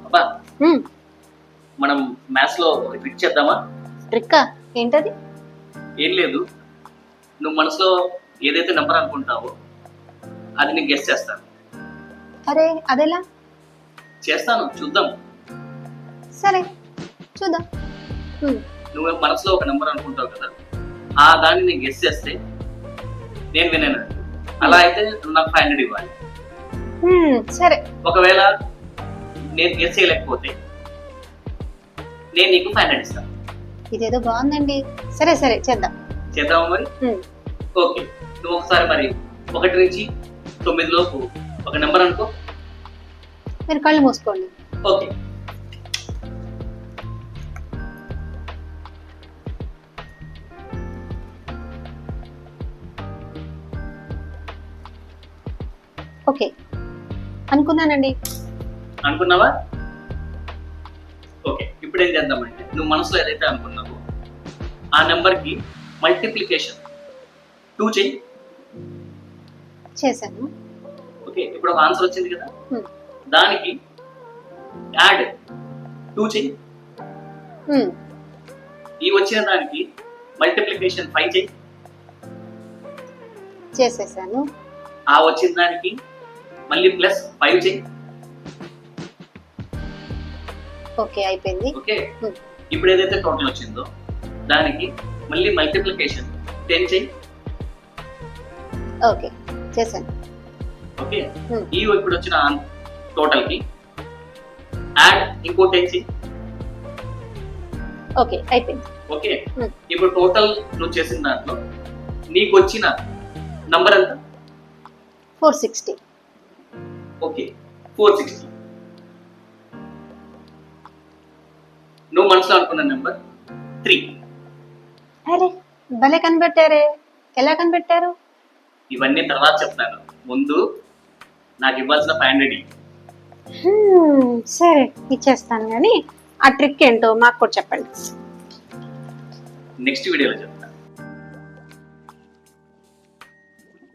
అబ్బా హ్మ్. మనం మ్యాథ్స్ లో ఒక ట్రిక్ చేద్దామా? ట్రిక్కా? ఏంటది? ఏం లేదు, నువ్వు మనసులో ఏదైతే నెంబర్ అనుకుంటావో అది నేను గెస్ చేస్తాను. అరే అదెలా? చేస్తాను, చూద్దాం. సరే చూద్దాం. హ్మ్. నువ్వు మనసులో ఒక నెంబర్ అనుకుంటావు కదా, ఆ దాన్ని నేను గెస్ చేస్తే నేను విన్నాను. అలా అయితే నువ్వు నాకు 500 ఇవ్వాలి. సరే. ఒకవేళ నేను గెస్ చేయలేకపోతే నేను నీకు 500 ఇస్తాను. ఇదేదో బాగుందండి. సరే సరే చేద్దాం. చేద్దామా మరి? హ్మ్. ఓకే, నువ్వు ఒకసారి మరి 1 నుంచి 9 లోపు ఒక నెంబర్ అనుకో. మీరు కళ్ళు మూసుకోండి. ఓకే, ఓకే అనుకున్నానండి. అనుకున్నావా? ఓకే, ఇప్పుడు ఏం చేద్దామంటే నువ్వు మనసులో ఏదైతే అనుకున్నావో ఆ నెంబర్కి మల్టిప్లికేషన్ 2 చెయ్యి. చేశాను. ఓకే, ఇప్పుడు ఒక ఆన్సర్ వచ్చింది కదా, హ్మ్. దానికి యాడ్ 2 చెయ్యి. హ్మ్. ఈ వచ్చిన దానికి మల్టిప్లికేషన్ 5 చెయ్యి. చేసేసాను. ఆ వచ్చిన దానికి మళ్ళీ ప్లస్ 5 చెయ్యి. ఓకే అయిపోయింది. ఓకే, హ్మ్. ఇప్పుడు ఏదైతే టోటల్ వచ్చిందో దానికి మళ్ళీ మల్టిప్లికేషన్ 10 చెయ్యి. ఓకే చేశాను. ఓకే, హ్మ్. ఈ ఇప్పుడు వచ్చిన టోటల్ కి యాడ్ ఇంకో 10 చెయ్యి. ఓకే అయిపోయింది. ఓకే, హ్మ్. ఇప్పుడు టోటల్ నువ్వు చేసిన దాంట్లో నీకు వచ్చిన నంబర్ ఎంత? 460. ఓకే, 460. నువ్వు మనసులో అనుకున్న నెంబర్ 3. అరే భలే కనిపెట్టారే. ఎలా కనిపెట్టారు? ఇవన్నీ తర్వాత చెప్తాను, ముందు నాకు ఇవ్వాల్సిన 500. సరే ఇచ్చేస్తాను కానీ ఆ ట్రిక్ ఏంటో మాకు కూడా చెప్పండి. నెక్స్ట్ వీడియోలో చెప్తాను.